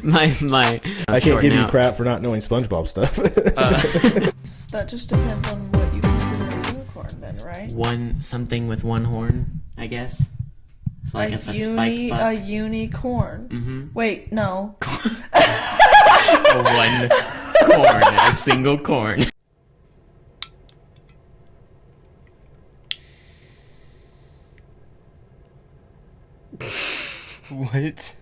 my. I can't give you crap for not knowing SpongeBob stuff. That just depends on what you consider a unicorn, then, right? Something with one horn, I guess. So like if a spike butt. A unicorn. Mm-hmm. Wait, no. One corn, a single corn. What?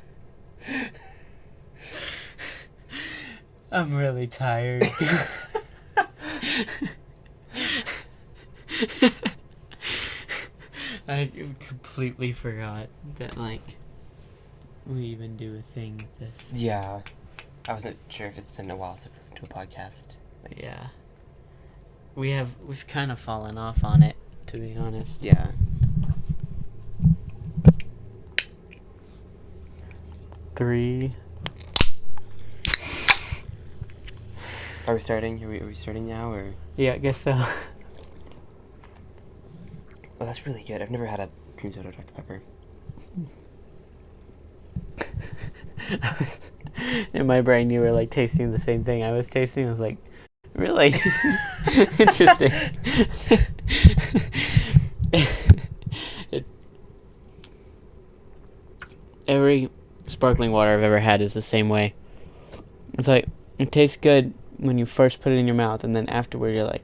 I'm really tired. I completely forgot that, like, we even do a thing with this. Yeah. I wasn't sure if it's been a while since I've listened to a podcast. Yeah. We've kind of fallen off on it, to be honest. Yeah. Three. Are we starting? Are we starting now, or? Yeah, I guess so. Oh, that's really good. I've never had a cream soda Dr. Pepper. In my brain, you were like tasting the same thing I was tasting. I was like, really interesting. Every sparkling water I've ever had is the same way. It's like, it tastes good when you first put it in your mouth, and then afterward you're like,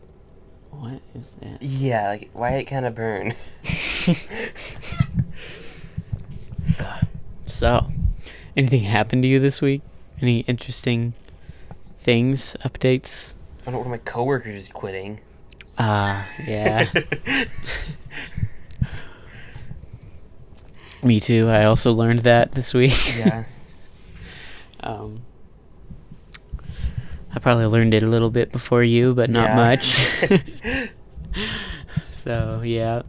what is that? Yeah, like, why it kind of burn? So, anything happened to you this week? Any interesting things, updates? I found out one of my coworkers is quitting. Yeah. Me too. I also learned that this week. Yeah. I probably learned it a little bit before you, but not much. So, yeah.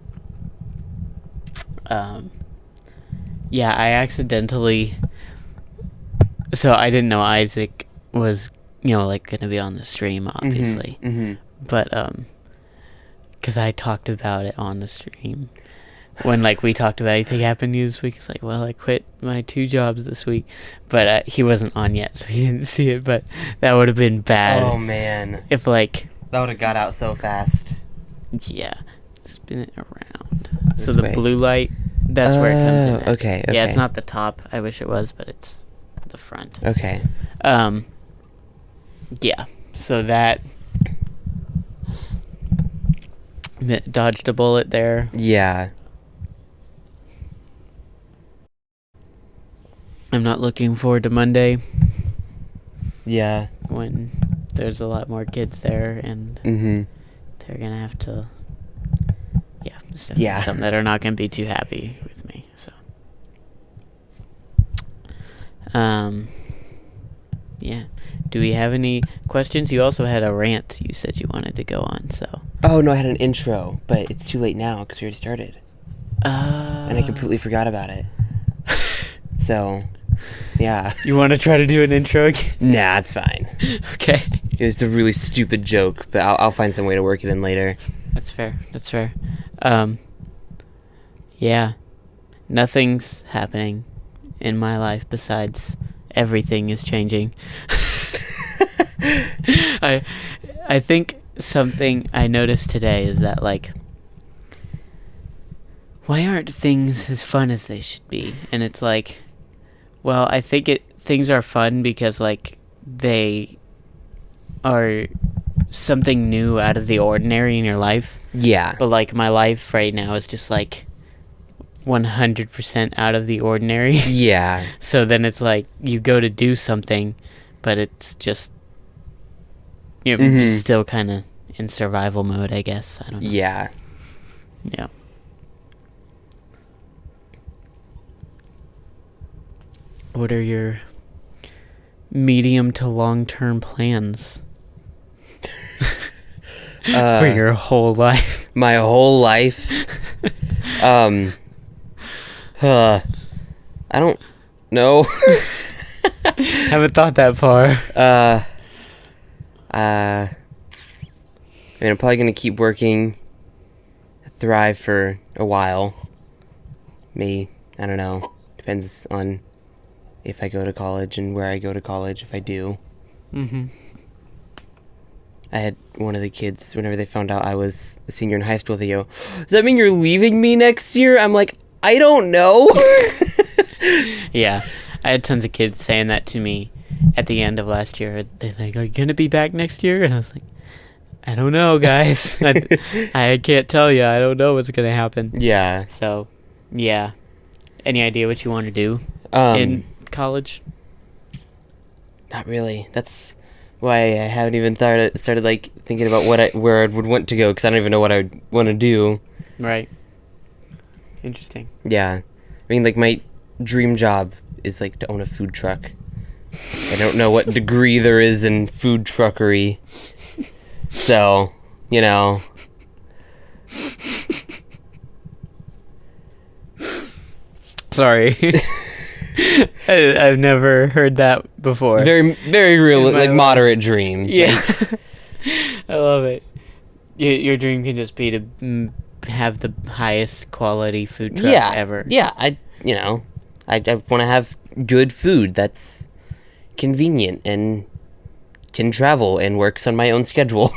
Yeah, I accidentally... So, I didn't know Isaac was, like, going to be on the stream, obviously. Mm-hmm. But, because I talked about it on the stream. When, like, we talked about anything happened to you this week, it's like, well, I quit my 2 jobs this week. But he wasn't on yet, so he didn't see it. But that would have been bad. Oh, man. If, like... That would have got out so fast. Yeah. Spin it around. This So the way. blue light, that's where it comes in at. Okay. Yeah, it's not the top. I wish it was, but it's the front. Okay. Yeah. So that... Dodged a bullet there. Yeah. I'm not looking forward to Monday Yeah. when there's a lot more kids there and Mm-hmm. they're going to have to... Yeah. Some that are not going to be too happy with me, so... Yeah. Do we have any questions? You also had a rant you said you wanted to go on, so... Oh, no, I had an intro, but it's too late now because we already started. And I completely forgot about it. So, yeah. You want to try to do an intro again? Nah, it's fine. Okay. It was a really stupid joke, but I'll find some way to work it in later. That's fair. Yeah. Nothing's happening in my life besides everything is changing. I think something I noticed today is that, like, why aren't things as fun as they should be? And it's like, well, I think things are fun because, like, they are something new out of the ordinary in your life. Yeah. But, like, my life right now is just, like, 100% out of the ordinary. Yeah. So then it's like, you go to do something, but it's just, you're still kind of in survival mode, I guess. I don't know. Yeah. Yeah. What are your medium to long-term plans for your whole life? My whole life? I don't know. Haven't thought that far. I mean, I'm probably gonna keep working at Thrive for a while. Maybe, I don't know. Depends on if I go to college and where I go to college if I do. Mm-hmm. I had one of the kids, whenever they found out I was a senior in high school, they go, "Does that mean you're leaving me next year?" I'm like, I don't know. Yeah. I had tons of kids saying that to me at the end of last year. They're like, "Are you going to be back next year?" And I was like, I don't know, guys. I can't tell you. I don't know what's going to happen. Yeah. So, yeah. Any idea what you want to do in college? Not really. That's why I haven't even started like thinking about where I would want to go, because I don't even know what I would want to do. Right. Interesting. Yeah. I mean, like, my dream job is like to own a food truck. I don't know what degree there is in food truckery. So, you know. Sorry. I've never heard that before. Very, very real, like, moderate dream. Yeah. I love it. Your dream can just be to have the highest quality food truck ever. Yeah, I want to have good food that's convenient and can travel and works on my own schedule.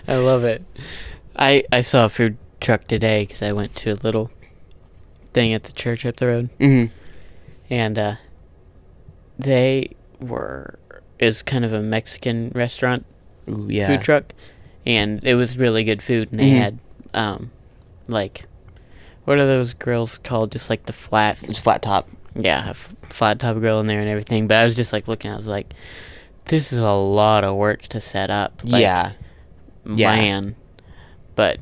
I love it. I saw a food truck today because I went to a little thing at the church up the road. Mm-hmm. And is kind of a Mexican restaurant. Ooh, yeah. Food truck, and it was really good food, and they had like, what are those grills called, just like the flat top. Yeah, a flat top grill in there and everything. But I was just like looking, I was like, this is a lot of work to set up. Like, man. But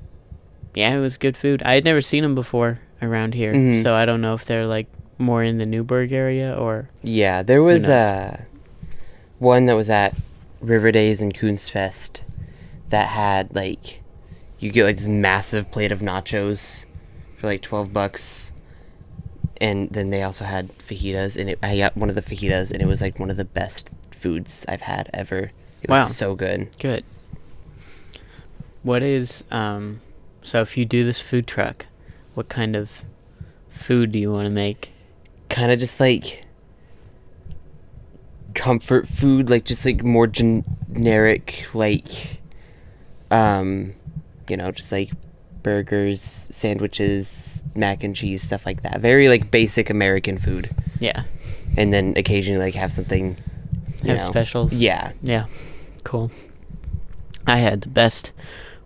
yeah, it was good food. I had never seen them before around here, so I don't know if they're like more in the Newburgh area or... Yeah, there was one that was at River Days and Kunstfest that had, like, you get like this massive plate of nachos for like $12, and then they also had fajitas, and I got one of the fajitas, and it was like one of the best foods I've had ever. It was so good. Good. What is so if you do this food truck, what kind of food do you want to make? Kind of just like comfort food, like just like more generic, like just like burgers, sandwiches, mac and cheese, stuff like that. Very like basic American food. Yeah. And then occasionally like have something, have specials. Yeah. Yeah. Cool. I had the best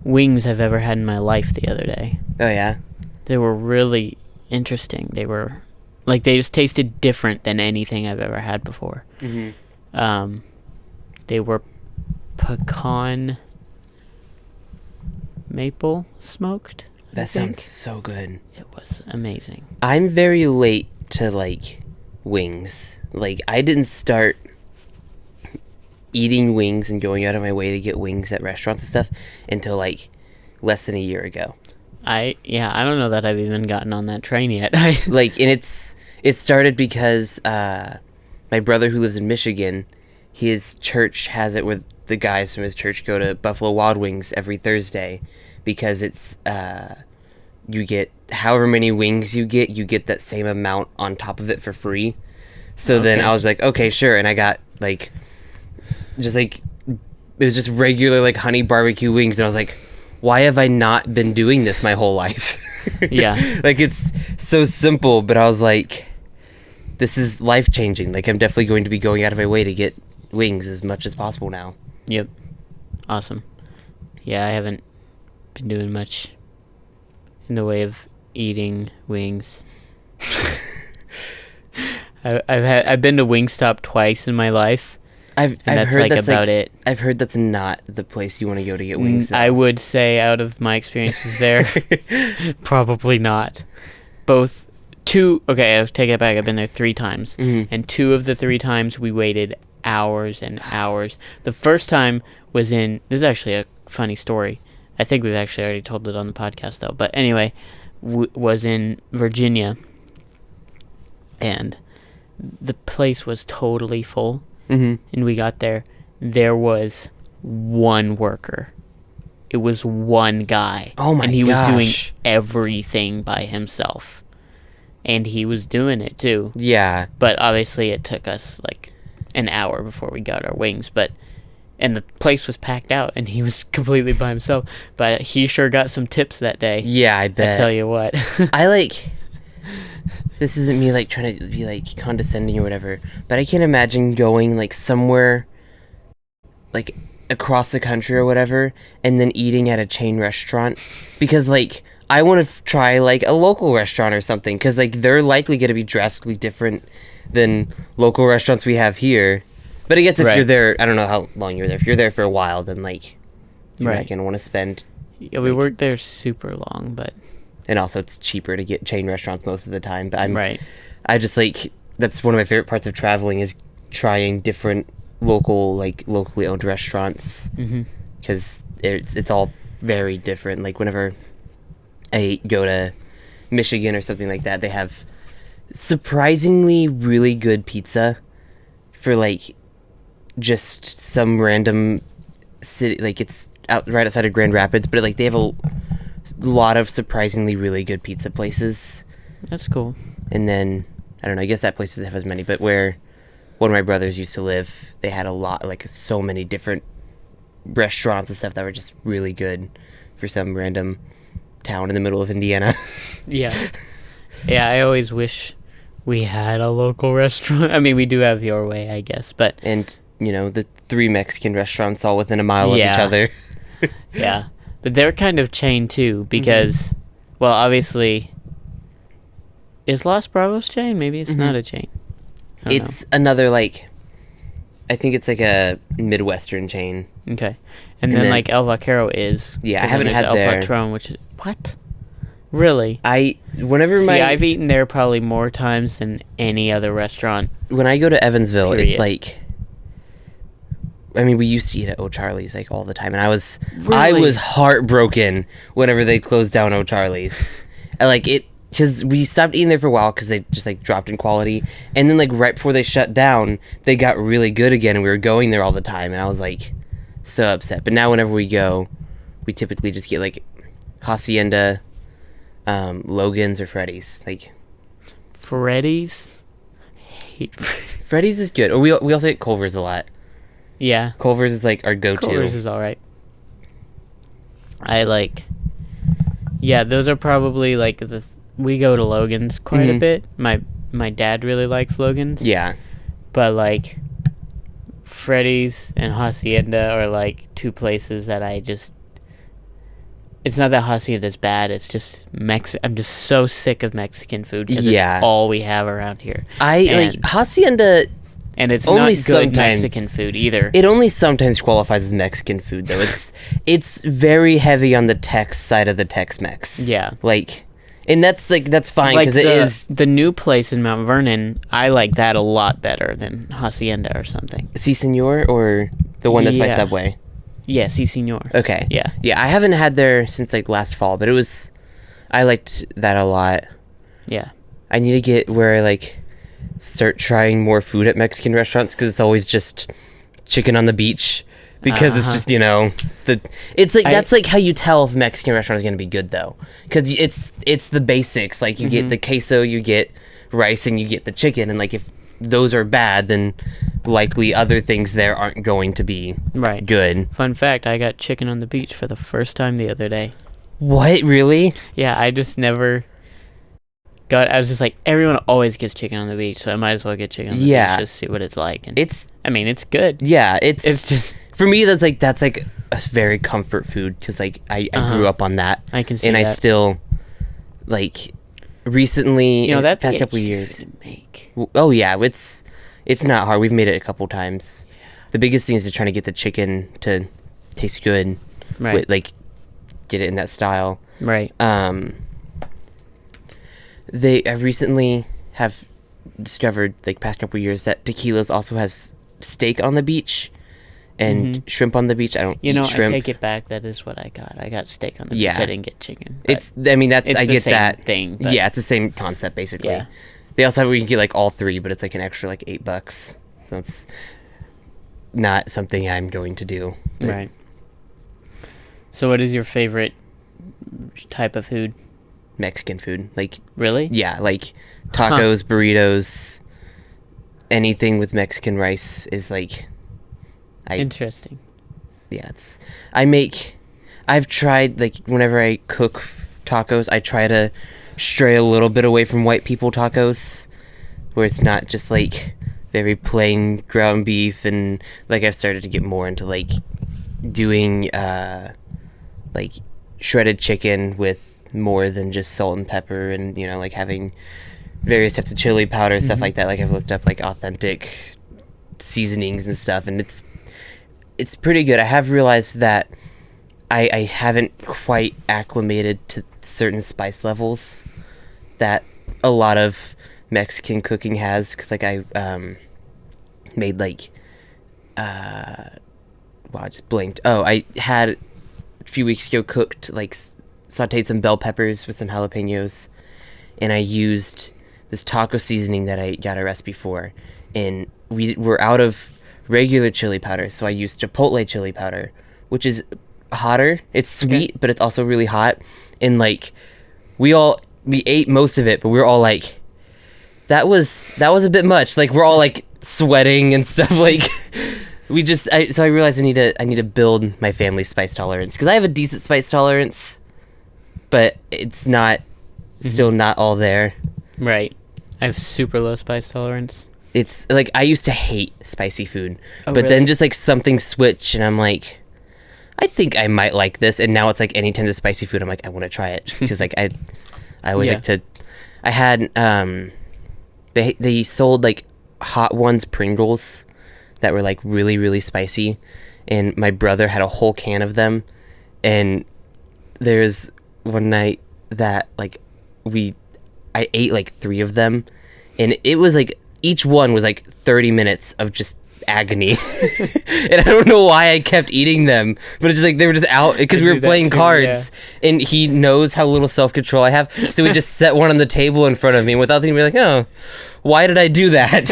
wings I've ever had in my life the other day. Oh yeah. They were really interesting. They were like, they just tasted different than anything I've ever had before. Mm-hmm. They were pecan maple smoked. That sounds so good. It was amazing. I'm very late to like wings. Like, I didn't start eating wings and going out of my way to get wings at restaurants and stuff until like less than a year ago. I don't know that I've even gotten on that train yet. Like, and it started because my brother who lives in Michigan, his church has it where the guys from his church go to Buffalo Wild Wings every Thursday, because it's you get however many wings you get that same amount on top of it for free. So then I was like, okay, sure, and I got like just like, it was just regular like honey barbecue wings, and I was like, why have I not been doing this my whole life? Yeah. Like, it's so simple, but I was like, this is life-changing. Like, I'm definitely going to be going out of my way to get wings as much as possible now. Yep. Awesome. Yeah, I haven't been doing much in the way of eating wings. I've been to Wingstop twice in my life. I've heard that's about it. I've heard that's not the place you want to go to get wings. I would say, out of my experiences there, probably not. I'll take it back. I've been there 3 times, and 2 of the 3 times we waited hours and hours. The first time was this is actually a funny story. I think we've actually already told it on the podcast though. But anyway, was in Virginia, and the place was totally full. And we got there. There was 1 worker. It was 1 guy. Oh my gosh. And he was doing everything by himself. and he was doing it too. Yeah. But obviously it took us like an hour before we got our wings, and the place was packed out, and he was completely by himself. But he sure got some tips that day. Yeah, I bet. I tell you what. This isn't me like trying to be like condescending or whatever, but I can't imagine going like somewhere like across the country or whatever and then eating at a chain restaurant, because like I want to try like a local restaurant or something, because like they're likely going to be drastically different than local restaurants we have here. But I guess if you're there, I don't know how long you're there. If you're there for a while, then like you're not going to want to spend. Yeah, we weren't there super long, but. And also, it's cheaper to get chain restaurants most of the time. But I just like, that's one of my favorite parts of traveling is trying different locally owned restaurants. Because it's all very different. Like whenever I go to Michigan or something like that, they have surprisingly really good pizza for like just some random city. Like it's right outside of Grand Rapids, but like they have a lot of surprisingly really good pizza places. That's cool. And then I don't know, I guess that place doesn't have as many, but where one of my brothers used to live, they had a lot, like so many different restaurants and stuff that were just really good for some random town in the middle of Indiana. Yeah I always wish we had a local restaurant. I mean, we do have Your Way, I guess, but and you know, the 3 Mexican restaurants all within a mile of each other. Yeah. But they're kind of chain too, because, well, obviously, is Los Bravos chain? Maybe it's not a chain. It's another, like, I think it's like a Midwestern chain. Okay. And then like, El Vaquero is. Yeah, I haven't had El there. Patron, which is, what? Really? See, I've eaten there probably more times than any other restaurant. When I go to Evansville, period. It's like, I mean, we used to eat at O'Charlie's like all the time, and I was heartbroken whenever they closed down O'Charlie's. Because we stopped eating there for a while because they just like dropped in quality, and then like right before they shut down, they got really good again, and we were going there all the time, and I was like so upset. But now whenever we go, we typically just get like Hacienda, Logan's, or Freddy's. Like Freddy's? I hate Freddy's is good. Or we also get Culver's a lot. Yeah. Culver's is like our go-to. Culver's is alright. Yeah, those are probably like we go to Logan's quite a bit. My dad really likes Logan's. Yeah. But like Freddy's and Hacienda are like 2 places that I just, it's not that Hacienda's bad, it's just I'm just so sick of Mexican food because it's all we have around here. Like Hacienda. And it's only not good sometimes Mexican food either. It only sometimes qualifies as Mexican food, though. It's very heavy on the Tex side of the Tex-Mex. Yeah. Like, and that's fine because it is the new place in Mount Vernon. I like that a lot better than Hacienda or something. Si Senor, or the one that's by Subway. Yeah, Si Senor. Okay. Yeah. I haven't had there since like last fall, but I liked that a lot. Yeah. I need to get where I like start trying more food at Mexican restaurants, because it's always just chicken on the beach, because it's just, you know, that's like how you tell if a Mexican restaurant is going to be good, though, because it's the basics. Like you get the queso, you get rice, and you get the chicken, and like if those are bad, then likely other things there aren't going to be good. Fun fact, I got chicken on the beach for the first time the other day. What, really? Yeah, I just never I was just like, everyone always gets chicken on the beach, so I might as well get chicken on the beach, just see what it's like. And it's good. Yeah, it's just, for me, that's like a very comfort food, because like I grew up on that. I can see and that. I still like recently, you know, that past couple of years. To make. Oh yeah, it's not hard. We've made it a couple times. The biggest thing is just trying to get the chicken to taste good, right? Like get it in that style, right? I recently have discovered, like past couple of years, that Tequila's also has steak on the beach and shrimp on the beach. I don't eat shrimp. I take it back. That is what I got. I got steak on the beach. I didn't get chicken. I get that thing. Yeah, it's the same concept basically. Yeah. They also have, we can get like all 3, but it's like an extra like $8. So that's not something I'm going to do. Right. So what is your favorite type of food? Mexican food. Like, really? yeah, like tacos, burritos, anything with Mexican rice is like, Interesting. Yeah, I've tried, like, whenever I cook tacos, I try to stray a little bit away from white people tacos, where it's not just like very plain ground beef, and like I've started to get more into like doing like shredded chicken with more than just salt and pepper, and you know, like having various types of chili powder, stuff like that. Like I've looked up like authentic seasonings and stuff, and it's pretty good. I have realized that I haven't quite acclimated to certain spice levels that a lot of Mexican cooking has, because like I made like wow, I just blinked. Oh, I had a few weeks ago cooked like sauteed some bell peppers with some jalapenos, and I used this taco seasoning that I got a recipe for, and we were out of regular chili powder, so I used chipotle chili powder, which is hotter. It's sweet, but it's also really hot, and like we ate most of it, but we were all like, that was a bit much. Like we're all like sweating and stuff. Like so I realized I need to build my family's spice tolerance, because I have a decent spice tolerance, but it's not still not all there. Right. I have super low spice tolerance. It's like I used to hate spicy food, but really? then just like something switched, and I'm like, I think I might like this. And now it's like any time there's spicy food, I'm like, I want to try it, just because like I always like to. I had they sold like Hot Ones Pringles that were like really, really spicy, and my brother had a whole can of them. And there's one night that like I ate like 3 of them, and it was like each one was like 30 minutes of just agony. And I don't know why I kept eating them, but it's just like they were just out because we were playing cards, and he knows how little self-control I have, so he just set one on the table in front of me, and without thinking, be like, oh, why did I do that?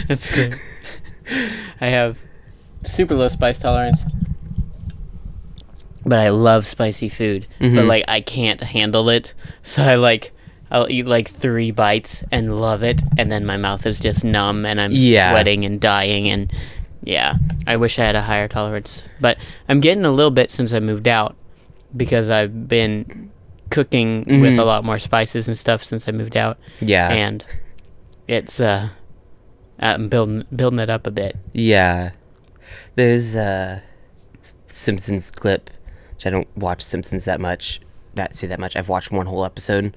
That's good. I have super low spice tolerance, but I love spicy food. But like I can't handle it, so I'll eat like 3 bites and love it, and then my mouth is just numb, and I'm sweating and dying, and I wish I had a higher tolerance. But I'm getting a little bit since I moved out, because I've been cooking with a lot more spices and stuff since I moved out. Yeah. And it's I'm building it up a bit. Yeah. There's a Simpsons clip, which I don't watch Simpsons that much. Not say that much. I've watched one whole episode,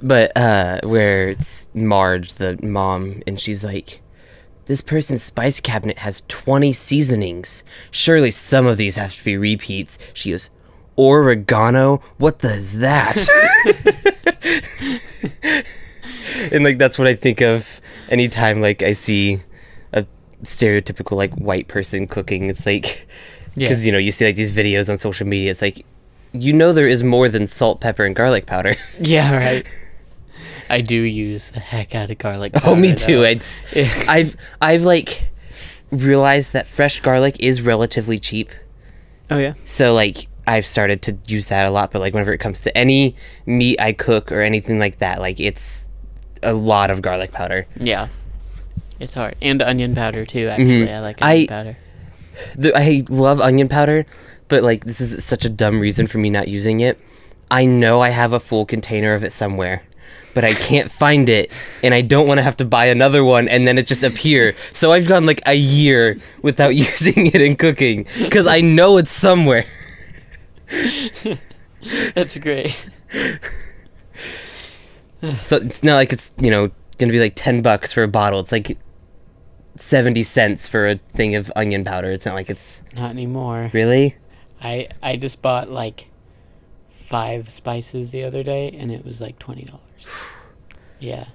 but where it's Marge, the mom, and she's like, "This person's spice cabinet has 20 seasonings. Surely some of these have to be repeats." She goes, "Oregano? What the is that?" And like that's what I think of anytime like I see a stereotypical like white person cooking. It's like, because you know, you see like these videos on social media. It's like, you know, there is more than salt, pepper, and garlic powder. Yeah, right. I do use the heck out of garlic powder. Oh, me too. I've like realized that fresh garlic is relatively cheap. Oh yeah. So like I've started to use that a lot, but like whenever it comes to any meat I cook or anything like that, like it's a lot of garlic powder. Yeah. It's hard. And onion powder too, actually. I like onion powder. I love onion powder, but like this is such a dumb reason for me not using it. I know I have a full container of it somewhere, but I can't find it, and I don't want to have to buy another one and then it just appear. So I've gone like a year without using it in cooking, because I know it's somewhere. That's great. So it's not like it's, you know, gonna be like $10 for a bottle. It's like 70 cents for a thing of onion powder. It's not like it's... Not anymore. Really? I just bought like 5 spices the other day, and it was like $20. Yeah.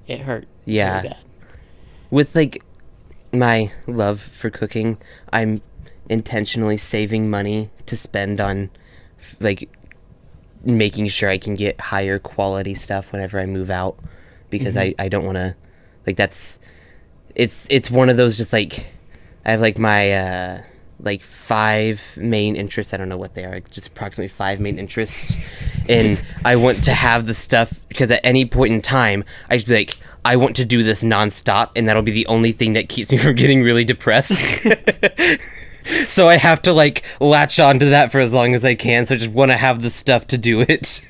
It hurt. Yeah. Really bad. With like my love for cooking, I'm intentionally saving money to spend on like making sure I can get higher quality stuff whenever I move out, because I don't want to, like, that's it's one of those, just like I have like my like 5 main interests. I don't know what they are, like just approximately 5 main interests. And I want to have the stuff because at any point in time, I just be like, I want to do this nonstop, and that'll be the only thing that keeps me from getting really depressed. So I have to like latch onto that for as long as I can. So I just want to have the stuff to do it.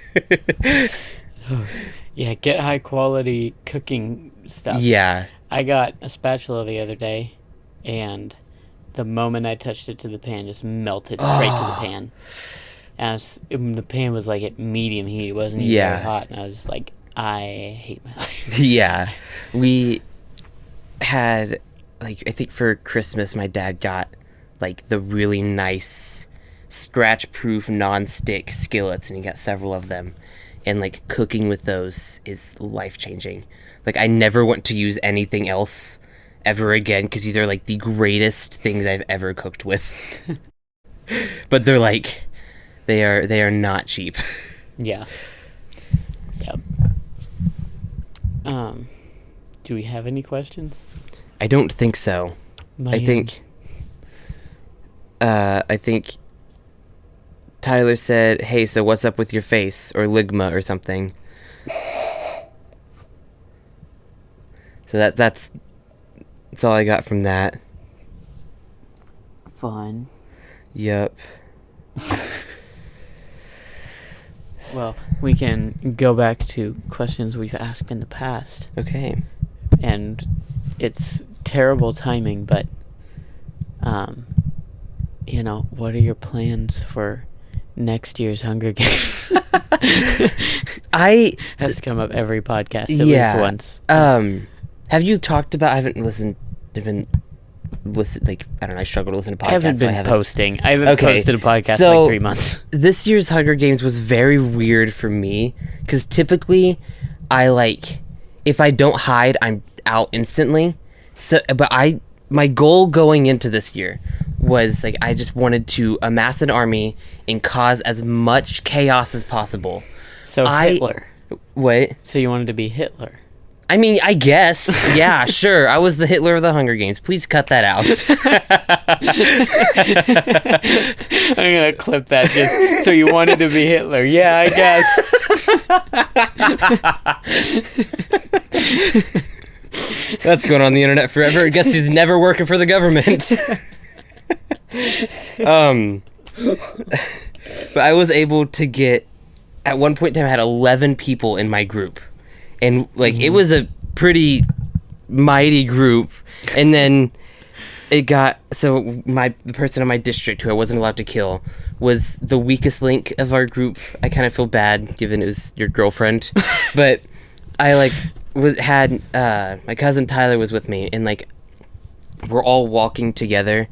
Yeah, get high quality cooking stuff. Yeah. I got a spatula the other day, and the moment I touched it to the pan, just melted straight to the pan. And the pan was like at medium heat. It wasn't even very hot. And I was just like, I hate my life. Yeah. We had, like, I think for Christmas, my dad got, like, the really nice scratch-proof non-stick skillets, and he got several of them. And, like, cooking with those is life-changing. Like, I never want to use anything else ever again, because these are, like, the greatest things I've ever cooked with. But they're, like, they are not cheap. Yeah. Yep. Do we have any questions? I don't think so. I think Tyler said, "Hey, so what's up with your face?" or ligma or something. So that's all I got from that. Fun. Yep. Well, we can go back to questions we've asked in the past. Okay. And it's terrible timing, but, what are your plans for next year's Hunger Games? Has to come up every podcast at least once. Have you talked about? I haven't listened. Like, I don't know. I struggle to listen to podcasts. I haven't posting. I haven't posted a podcast in like 3 months. This year's Hunger Games was very weird for me because typically, if I don't hide, I'm out instantly. So, but my goal going into this year was like I just wanted to amass an army and cause as much chaos as possible. So Hitler. What? So you wanted to be Hitler? I mean, I guess. Yeah, sure. I was the Hitler of the Hunger Games. Please cut that out. I'm going to clip that just so you wanted to be Hitler. Yeah, I guess. That's going on the internet forever. Guess who's never working for the government? But I was able to get, at one point in time, I had 11 people in my group. And, like, it was a pretty mighty group. And then it got... So, the person in my district who I wasn't allowed to kill was the weakest link of our group. I kind of feel bad, given it was your girlfriend. But I, like, had... my cousin Tyler was with me. And, like, we're all walking together.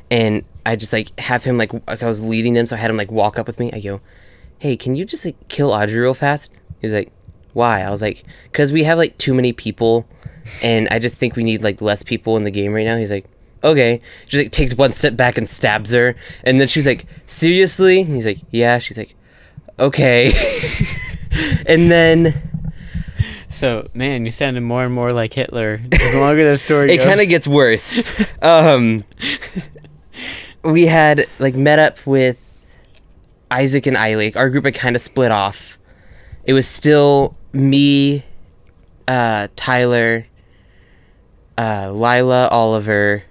And I just, like, have him, like I was leading them. So I had him, like, walk up with me. I go, hey, can you just, like, kill Audrey real fast? He was like... Why? I was like, because we have like too many people, and I just think we need like less people in the game right now. He's like, okay. She like takes one step back and stabs her, and then she's like, seriously? And he's like, yeah. She's like, okay. And then, so man, you sounded more and more like Hitler the longer the story goes. It kind of gets worse. We had like met up with Isaac and Eileen. Our group had kind of split off. It was still me, Tyler, Lila, Oliver,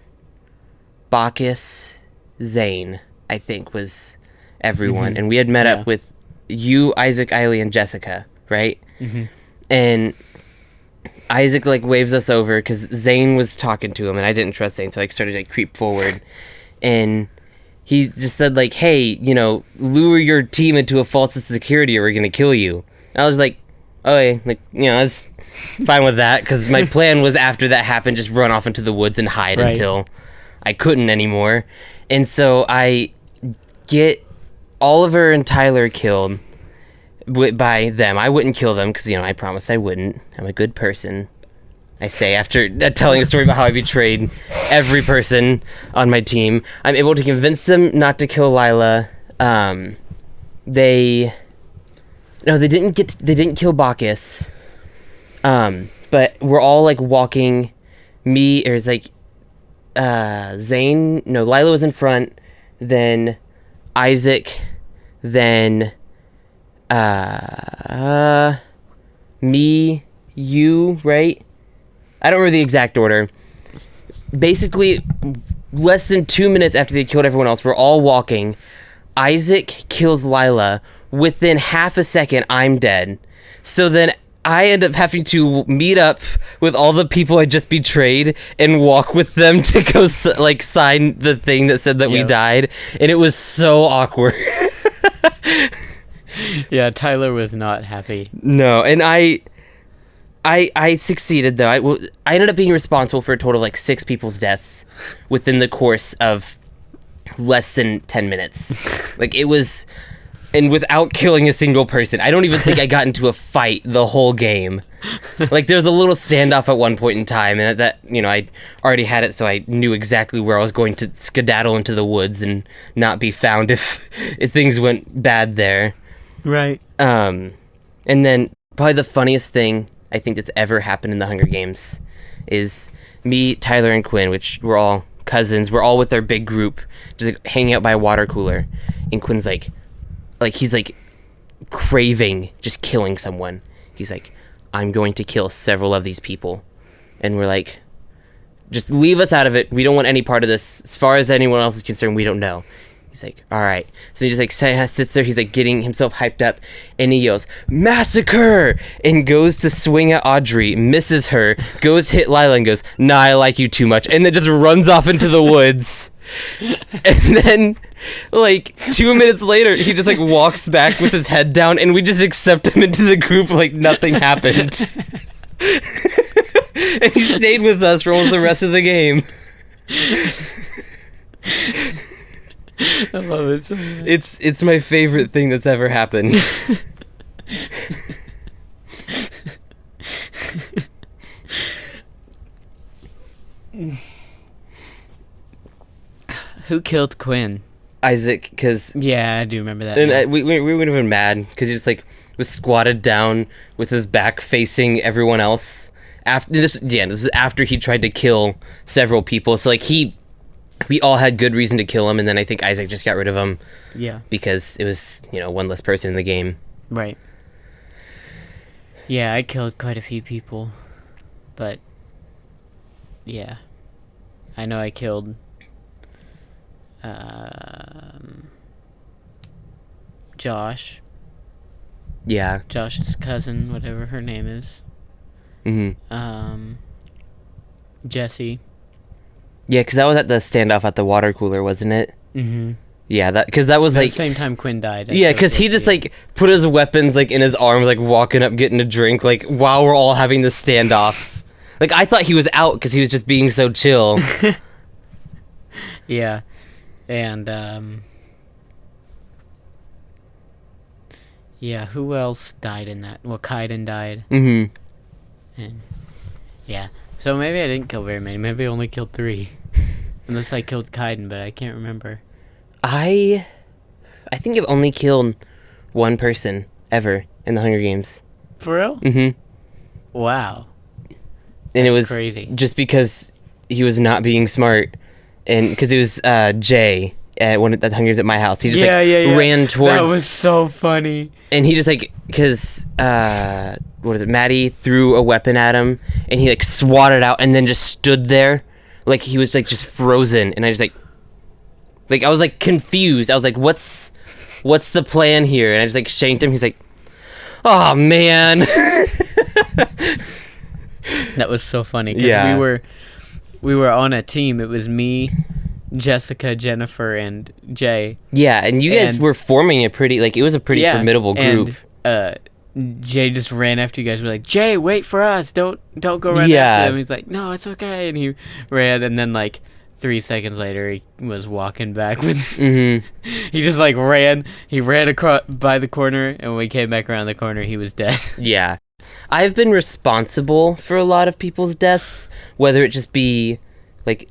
Bacchus, Zane, I think was everyone. Mm-hmm. And we had met up with you, Isaac, Eileen, and Jessica, right? Mm-hmm. And Isaac, like, waves us over because Zane was talking to him, and I didn't trust Zane, so I started to like, creep forward. And he just said, like, hey, lure your team into a false sense of security or we're going to kill you. And I was like, okay, like, I was fine with that because my plan was after that happened, just run off into the woods and hide until I couldn't anymore. And so I get Oliver and Tyler killed by them. I wouldn't kill them because, I promised I wouldn't. I'm a good person, I say, after telling a story about how I betrayed every person on my team. I'm able to convince them not to kill Lila. They didn't kill Bacchus. But we're all like walking. Lila was in front, then Isaac, then me, you, right? I don't remember the exact order. Basically, less than 2 minutes after they killed everyone else, we're all walking. Isaac kills Lila. Within half a second, I'm dead. So then I end up having to meet up with all the people I just betrayed and walk with them to go sign the thing that said that we died, and it was so awkward. Yeah, Tyler was not happy. No, and I succeeded though. I ended up being responsible for a total of like 6 people's deaths within the course of less than 10 minutes. Like it was. And without killing a single person. I don't even think I got into a fight the whole game. Like, there was a little standoff at one point in time, and that, I already had it, so I knew exactly where I was going to skedaddle into the woods and not be found if things went bad there. Right. And then, probably the funniest thing I think that's ever happened in the Hunger Games is me, Tyler, and Quinn, which we're all cousins. We're all with our big group, just like, hanging out by a water cooler. And Quinn's he's craving just killing someone. He's like, I'm going to kill several of these people. And we're like, just leave us out of it. We don't want any part of this. As far as anyone else is concerned, we don't know. He's like, all right. So he just sits there. He's getting himself hyped up, and he yells, massacre! And goes to swing at Audrey, misses her, goes hit Lila and goes, nah, I like you too much. And then just runs off into the woods. And then 2 minutes later, he just walks back with his head down, and we just accept him into the group like nothing happened. And he stayed with us for almost the rest of the game. I love it so much. It's my favorite thing that's ever happened. Who killed Quinn? Isaac, because... Yeah, I do remember that. And we would have been mad, because he just, was squatted down with his back facing everyone else. This was after he tried to kill several people. So, we all had good reason to kill him, and then I think Isaac just got rid of him. Yeah. Because it was, one less person in the game. Right. Yeah, I killed quite a few people. But, yeah. I know I killed... Josh. Yeah. Josh's cousin, whatever her name is. Mm-hmm. Jesse. Yeah, because that was at the standoff at the water cooler, wasn't it? Mm-hmm. Yeah, because that was at the same time Quinn died. Yeah, because he just put his weapons in his arms, walking up, getting a drink, while we're all having this standoff. I thought he was out because he was just being so chill. Yeah. And, yeah, who else died in that? Well, Kaiden died. Mm-hmm. And, yeah. So maybe I didn't kill very many. Maybe I only killed 3. Unless I killed Kaiden, but I can't remember. I think I've only killed 1 person ever in the Hunger Games. For real? Mm-hmm. Wow. And it was crazy. Just because he was not being smart. And because it was Jay at one of the Hunger Games at my house. He just ran towards. That was so funny. And he just because what is it? Maddie threw a weapon at him, and he swatted out, and then just stood there, he was just frozen. And I just I was confused. I was what's the plan here? And I just shanked him. He's oh man. That was so funny. Yeah. We were on a team. It was me, Jessica, Jennifer, and Jay. Yeah, and you guys were forming a pretty, it was a pretty formidable group. And Jay just ran after you guys. We're Jay, wait for us. Don't go run after him. He's no, it's okay. And he ran, and then 3 seconds later, he was walking back with... Mm-hmm. He just ran. He ran across by the corner, and when we came back around the corner, he was dead. Yeah. I've been responsible for a lot of people's deaths, whether it just be I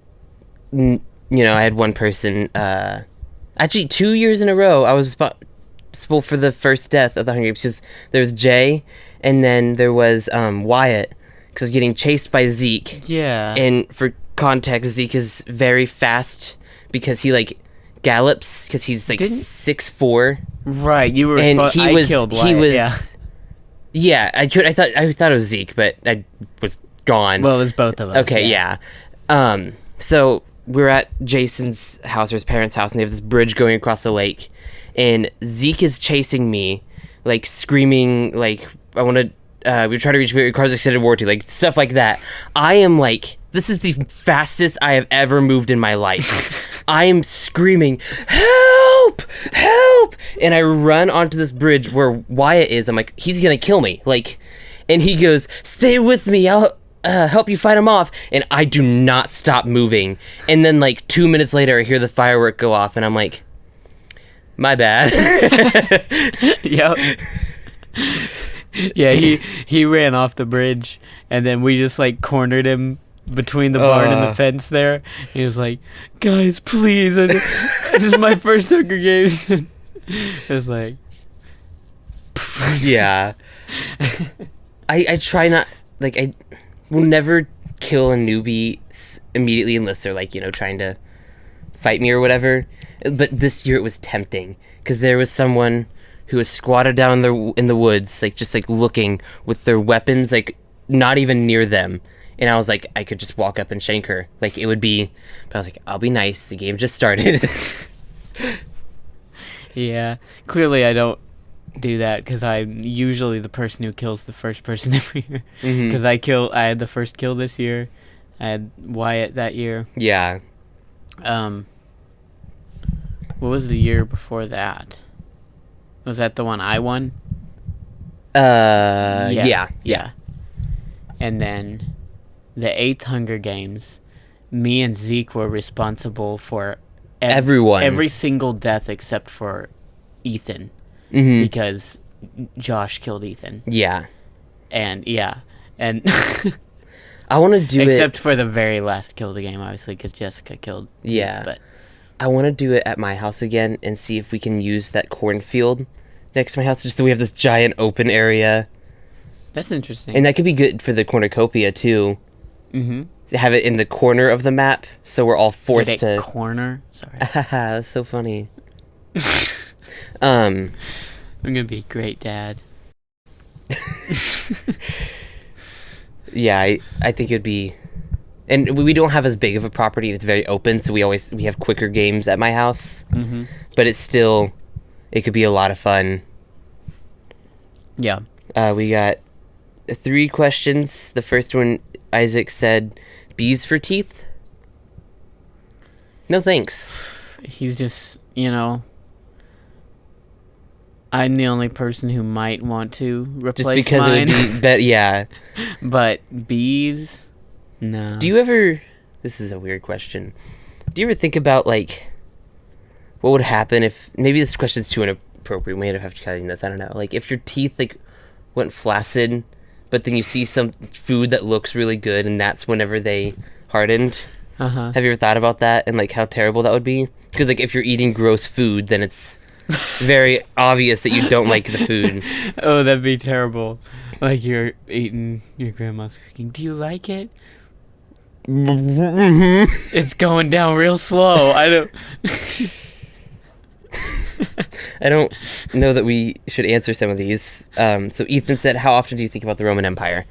had one person actually 2 years in a row I was responsible for the first death of the Hunger Games, because there was Jay, and then there was Wyatt, because I was getting chased by Zeke. Yeah. And for context, Zeke is very fast because he like gallops because he's like 6'4". Right, you were. And I killed Wyatt, he was. Yeah, I thought it was Zeke, but I was gone. Well, it was both of us. Okay, yeah. So we're at Jason's house or his parents' house, and they have this bridge going across the lake, and Zeke is chasing me, like screaming, like I want to. We're trying to reach your car's extended warranty, like stuff like that. I am like, this is the fastest I have ever moved in my life. I am screaming, help, help! And I run onto this bridge where Wyatt is. I'm like, he's gonna kill me. Like, and he goes, stay with me. I'll help you fight him off. And I do not stop moving. And then like 2 minutes later, I hear the firework go off, and I'm like, my bad. Yep. Yeah, he ran off the bridge, and then we just like cornered him between the barn and the fence there. He was like, guys, please, this is my first Hunger Games. It was like, yeah. I try not, like, I will never kill a newbie immediately unless they're like, trying to fight me or whatever. But this year it was tempting because there was someone who was squatted down in the woods, like just like looking with their weapons, like not even near them. And I was like, I could just walk up and shank her. Like it would be, but I was like, I'll be nice. The game just started. Yeah, clearly I don't do that because I'm usually the person who kills the first person every year. Because I had the first kill this year. I had Wyatt that year. Yeah. What was the year before that? Was that the one I won? Yeah. And then the 8th Hunger Games, me and Zeke were responsible for everyone. Every single death except for Ethan. Because Josh killed Ethan. Yeah. And I want to do except for the very last kill of the game, obviously, because Jessica killed Zeke, but I want to do it at my house again and see if we can use that cornfield next to my house, just so we have this giant open area. That's interesting. And that could be good for the cornucopia, too. Have it in the corner of the map, so we're all forced to... corner? Sorry. That's so funny. I'm gonna be a great dad. Yeah, I think it'd be... And we don't have as big of a property, it's very open, so we have quicker games at my house. But it's still... It could be a lot of fun. Yeah. We got 3 questions. The first one, Isaac said, bees for teeth? No thanks. He's just, I'm the only person who might want to replace mine. Just because it would be yeah. But bees? No. Do you ever... This is a weird question. Do you ever think about, like... What would happen if... Maybe this question's too inappropriate. We may have to cut this. I don't know. Like, if your teeth, like, went flaccid, but then you see some food that looks really good, and that's whenever they hardened. Have you ever thought about that and, like, how terrible that would be? Because, like, if you're eating gross food, then it's very obvious that you don't like the food. Oh, that'd be terrible. Like, you're eating your grandma's cooking. Do you like it? It's going down real slow. I don't know that we should answer some of these. So Ethan said, how often do you think about the Roman Empire?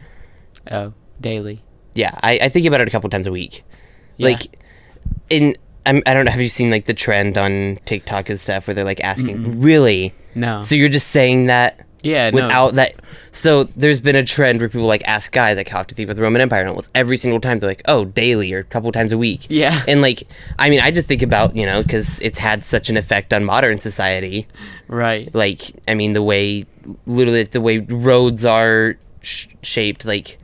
Oh, daily. Yeah, I think about it a couple times a week. Yeah. Like, I don't know, have you seen, like, the trend on TikTok and stuff where they're, like, asking, really? No. So you're just saying that? Yeah, without that. So there's been a trend where people, like, ask guys, like, how to think about the Roman Empire, and almost every single time they're like, oh, daily, or a couple times a week. Yeah. And, like, I mean, I just think about, because it's had such an effect on modern society. Right. Like, I mean, literally the way roads are shaped, like,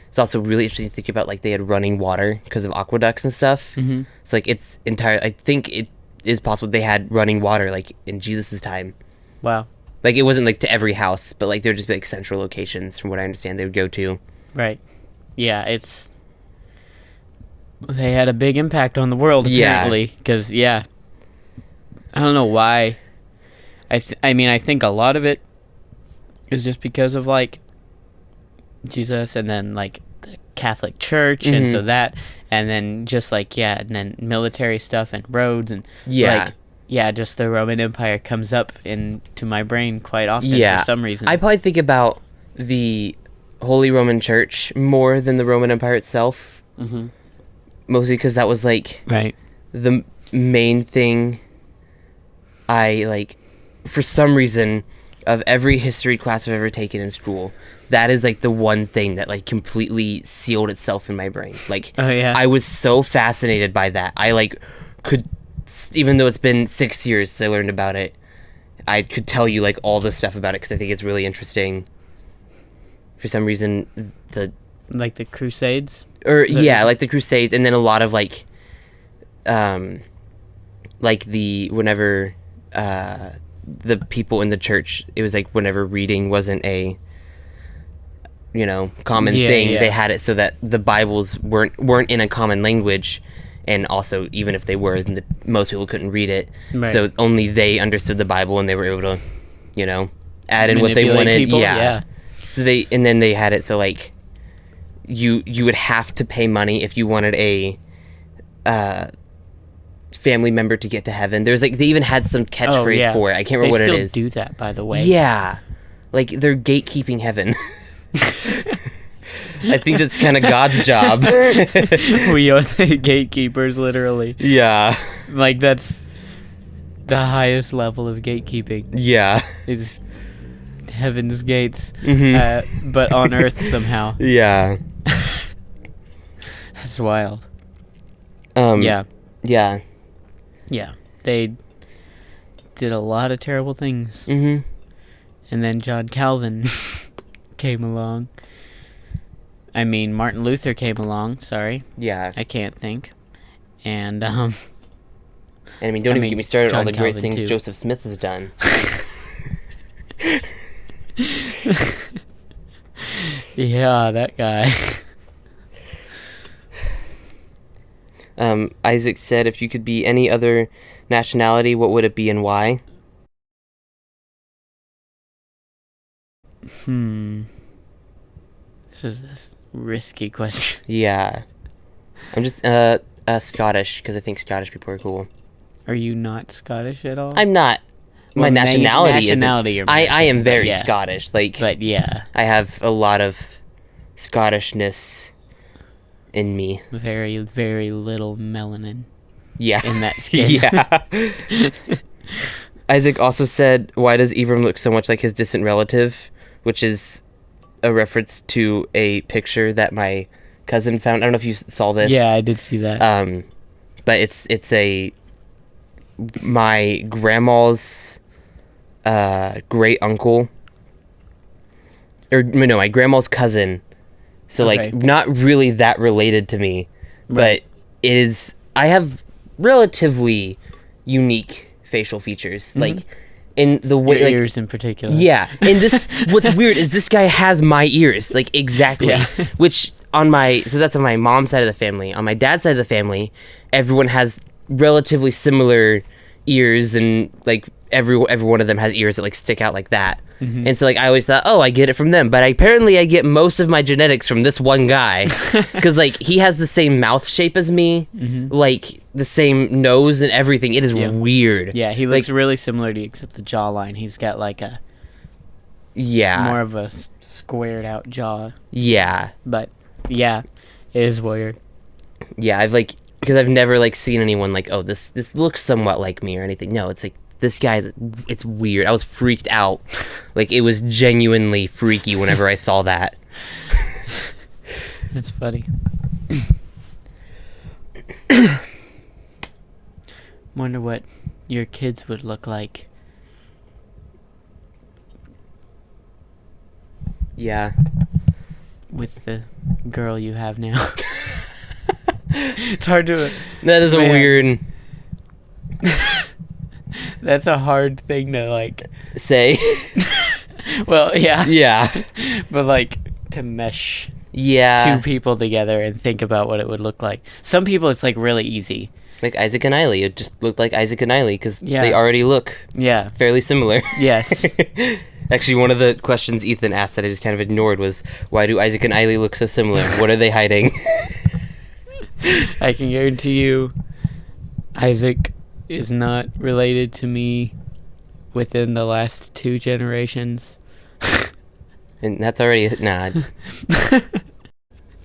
it's also really interesting to think about, like, they had running water because of aqueducts and stuff. So, like, I think it is possible they had running water, like, in Jesus' time. Wow. Like, it wasn't, like, to every house, but, like, there would just be, like, central locations, from what I understand, they would go to. Right. Yeah, they had a big impact on the world, apparently. Because, I don't know why. I mean, I think a lot of it is just because of, like, Jesus, and then, like, the Catholic Church, and so that, and then just like and then military stuff and roads and just the Roman Empire comes up into my brain quite often for some reason. I probably think about the Holy Roman Church more than the Roman Empire itself, mostly because that was like the main thing I like. For some reason, of every history class I've ever taken in school, that is like the one thing that like completely sealed itself in my brain. Like, I was so fascinated by that. I like could, even though it's been 6 years since I learned about it, I could tell you like all the stuff about it because I think it's really interesting. For some reason, the Crusades, like the Crusades, and then a lot of like whenever the people in the church, it was like whenever reading wasn't a common thing, they had it so that the Bibles weren't in a common language, and also even if they were, then most people couldn't read it, so only they understood the Bible and they were able to add in what they wanted people. So then they had it so like you would have to pay money if you wanted a family member to get to heaven. There's like, they even had some catchphrase for it. I can't remember what it is. They still do that, by the way. Yeah, like they're gatekeeping heaven. I think that's kind of God's job. We are the gatekeepers, literally. Yeah, like that's the highest level of gatekeeping. Yeah, is heaven's gates, but on earth somehow. Yeah, that's wild. Yeah. They did a lot of terrible things. And then John Calvin came along. I mean, Martin Luther came along. Sorry. Yeah. I can't think. And I mean, don't even get me started on all the great Calvin things too. Joseph Smith has done. Yeah, that guy. Isaac said, if you could be any other nationality, what would it be and why? This is a risky question. Yeah. I'm just Scottish, because I think Scottish people are cool. Are you not Scottish at all? I'm not. My nationality isn't. I am very yeah. Scottish. Like, but yeah. I have a lot of Scottishness in me. Very, very little melanin. Yeah. In that skin. Yeah. Isaac also said, why does Ebram look so much like his distant relative? Which is a reference to a picture that my cousin found. I don't know if you saw this. Yeah, I did see that. But it's my grandma's great uncle, or no, my grandma's cousin. So like not really that related to me, but it is. I have relatively unique facial features, like in the way, your like, ears in particular. Yeah, and this what's weird is this guy has my ears, like exactly, which on my that's on my mom's side of the family. On my dad's side of the family, everyone has relatively similar ears, and like every one of them has ears that like stick out like that. And so like I always thought, oh, I get it from them, but apparently I get most of my genetics from this one guy, because like he has the same mouth shape as me, like the same nose and everything. It is weird. Yeah, he looks really similar to you, except the jawline. He's got like a more of a squared out jaw. Yeah, but yeah, it is weird. Yeah, because I've never like seen anyone like, oh, this looks somewhat like me or anything. No, it's like, this guy, it's weird. I was freaked out. Like, it was genuinely freaky whenever I saw that. That's funny. Wonder what your kids would look like. Yeah. With the girl you have now. It's hard to... That is a weird... That's a hard thing to, like... say. Well, yeah. Yeah. But, like, to mesh... Yeah. two people together and think about what it would look like. Some people, it's, like, really easy. Like Isaac and Eiley. It just looked like Isaac and Eiley, because they already look fairly similar. Yes. Actually, one of the questions Ethan asked that I just kind of ignored was, why do Isaac and Eiley look so similar? What are they hiding? I can guarantee you, Isaac is not related to me within the last 2 generations. And that's already a nod.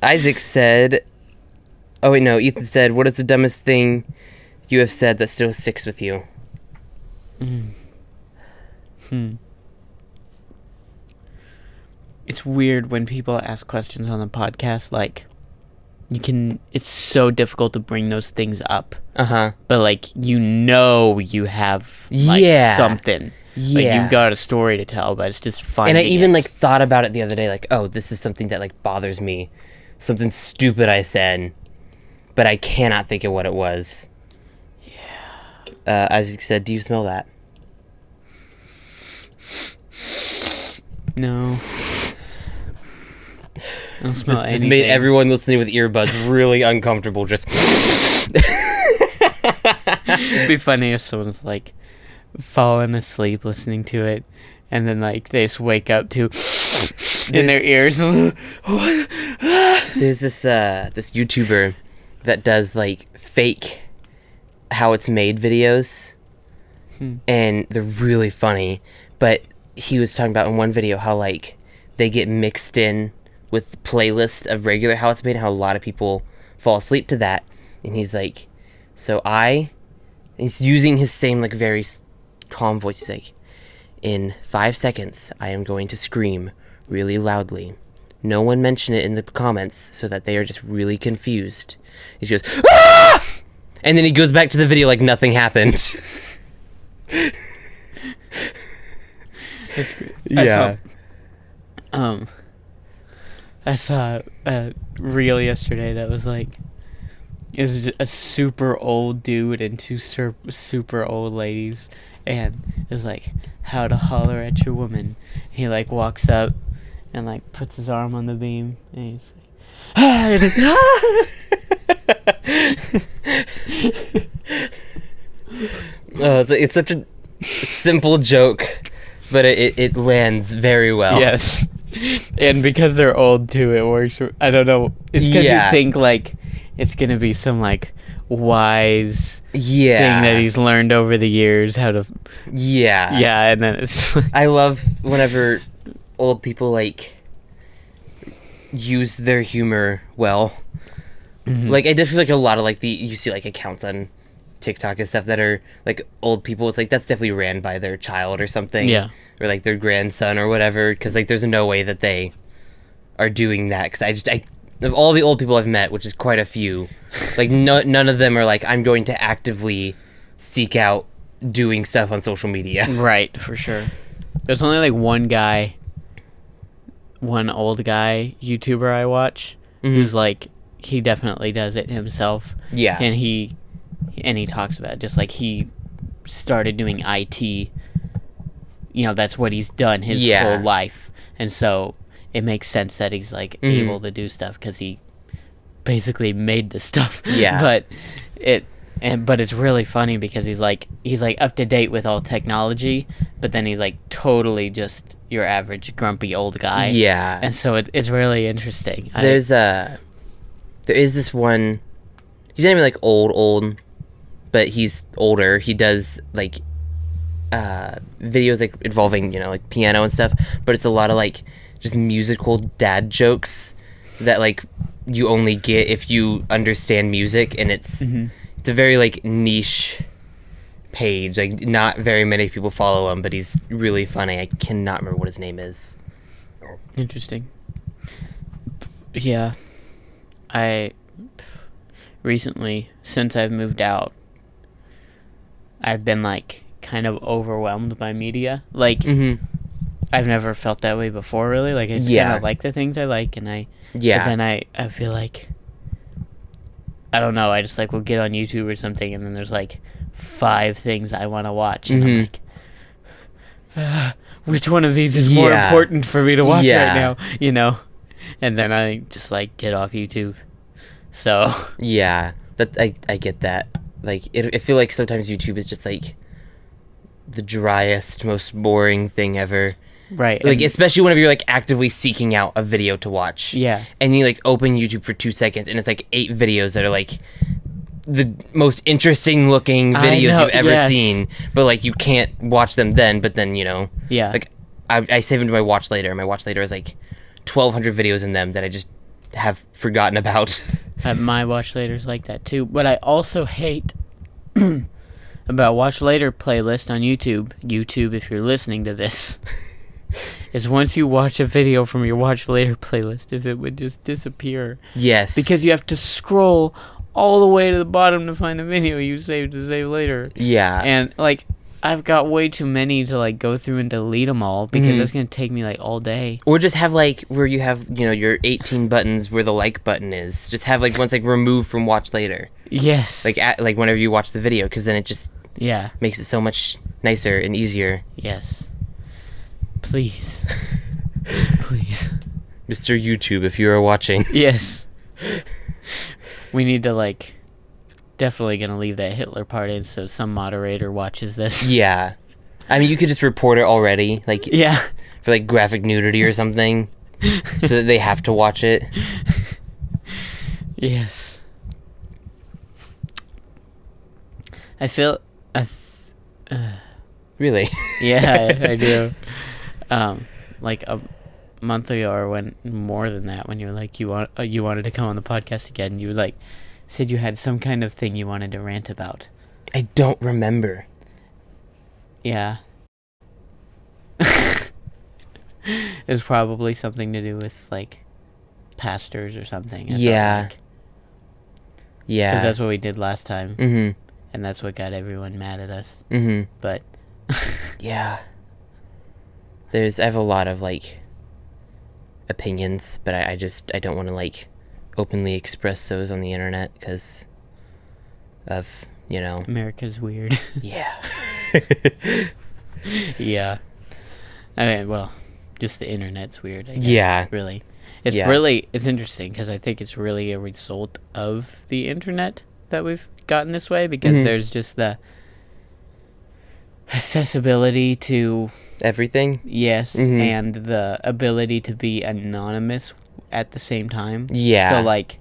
Isaac said... Oh, wait, no. Ethan said, what is the dumbest thing you have said that still sticks with you? It's weird when people ask questions on the podcast, like, it's so difficult to bring those things up. Uh-huh. But, like, you have, like, something. Yeah. Like, you've got a story to tell, but it's just finding And I even, it. like, thought about it the other day, like, oh, this is something that, like, bothers me. Something stupid I said, but I cannot think of what it was. Yeah. Isaac said, do you smell that? No. I don't smell anything. Just made everyone listening with earbuds really uncomfortable. Just. It'd be funny if someone's like falling asleep listening to it, and then like they just wake up to in their ears. There's this YouTuber that does like fake how it's made videos, and they're really funny. But he was talking about in one video how like they get mixed in with the playlist of regular how it's made, and how a lot of people fall asleep to that. And he's like, he's using his same like very calm voice. He's like, in 5 seconds I am going to scream really loudly. No one mention it in the comments so that they are just really confused. He goes, ah! And then he goes back to the video like nothing happened. It's great. Yeah. I saw a reel yesterday that was like, it was just a super old dude and 2 super old ladies, and it was like, how to holler at your woman. He like walks up and like puts his arm on the beam, and he's like, it's such a simple joke, but it lands very well. Yes. And because they're old too, it works. I don't know. It's because you think like it's gonna be some like wise thing that he's learned over the years how to. Yeah, and then it's. I love whenever old people like use their humor well. Mm-hmm. Like I just feel like a lot of like you see like accounts on TikTok and stuff that are like old people. It's like that's definitely ran by their child or something. Yeah. Or like their grandson or whatever, because like there's no way that they are doing that. Because I of all the old people I've met, which is quite a few, like none of them are like, I'm going to actively seek out doing stuff on social media. Right, for sure. There's only like one old guy YouTuber I watch who's like, he definitely does it himself. Yeah. And he talks about it, just like he started doing IT. You know, that's what he's done his whole life. And so it makes sense that he's like able to do stuff because he basically made the stuff. Yeah. But it's really funny because he's like up to date with all technology, but then he's like totally just your average grumpy old guy. Yeah. And so it's really interesting. There is this one, he's not even like old, but he's older. He does like videos like involving, you know, like piano and stuff, but it's a lot of like just musical dad jokes that like you only get if you understand music, and it's a very like niche page. Like not very many people follow him, but he's really funny. I cannot remember what his name is. Interesting. Yeah. I recently, since I've moved out, I've been like kind of overwhelmed by media. Like I've never felt that way before, really. Like I just kind of like the things I like, and but then I feel like, I don't know, I just like will get on YouTube or something, and then there's like 5 things I want to watch, and I'm like, which one of these is more important for me to watch right now, you know? And then I just like get off YouTube. So yeah, that I get that. Like I feel like sometimes YouTube is just like the driest, most boring thing ever, Right. Like, especially whenever you're like actively seeking out a video to watch. Yeah. And you like open YouTube for 2 seconds and it's like 8 videos that are like the most interesting looking videos you've ever seen, but like you can't watch them then, but then, like I save them to my watch later. My watch later is like 1,200 videos in them that I just have forgotten about. My watch later's like that too. What I also hate about watch later playlist on YouTube, if you're listening to this, is once you watch a video from your watch later playlist, if it would just disappear. Yes. Because you have to scroll all the way to the bottom to find a video you saved to save later. Yeah. And like, I've got way too many to like go through and delete them all because that's gonna take me like all day. Or just have like where you have your 18 buttons where the like button is. Just have like one's like removed from watch later. Yes. Like whenever you watch the video, because then it just makes it so much nicer and easier. Yes. Please. Please. Mr. YouTube, if you are watching. Yes. We need to like. Definitely gonna leave that Hitler part in so some moderator watches this. Yeah. I mean, you could just report it already, like for like graphic nudity or something, so that they have to watch it. Yes. I feel. Really? Yeah, I do. Like a month ago, or when more than that, when you were like you wanted to come on the podcast again, you like said you had some kind of thing you wanted to rant about. I don't remember. Yeah. It was probably something to do with like pastors or something. Yeah. Yeah. Because that's what we did last time. Mm-hmm. And that's what got everyone mad at us. Mm-hmm. But yeah. I have a lot of like opinions, but I don't want to like openly express those on the internet because of America's weird. Yeah. Yeah. I mean, well, just the internet's weird, I guess. Yeah. Really. It's interesting because I think it's really a result of the internet that we've gotten this way, because there's just the accessibility to everything. Yes. And the ability to be anonymous at the same time. Yeah. So like,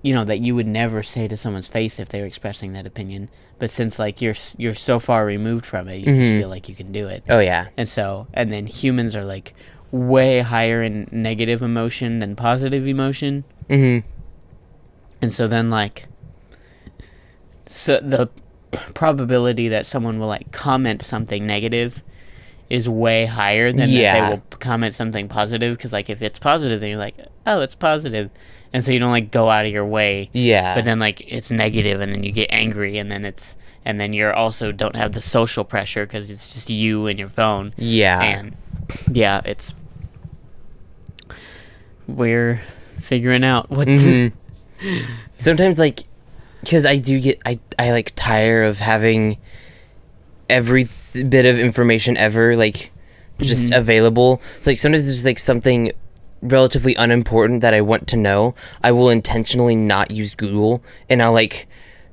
that you would never say to someone's face if they were expressing that opinion, but since like you're so far removed from it, you just feel like you can do it. Oh yeah. And then humans are like way higher in negative emotion than positive emotion. And so then like, so the probability that someone will like comment something negative is way higher than that they will comment something positive, because like if it's positive, then you're like, oh, it's positive, and so you don't like go out of your way. But then like it's negative, and then you get angry, and then you're also don't have the social pressure because it's just you and your phone. And we're figuring out what. Sometimes like, because I like tire of having every bit of information ever like just available. So like sometimes it's just like something relatively unimportant that I want to know, I will intentionally not use Google, and I'll like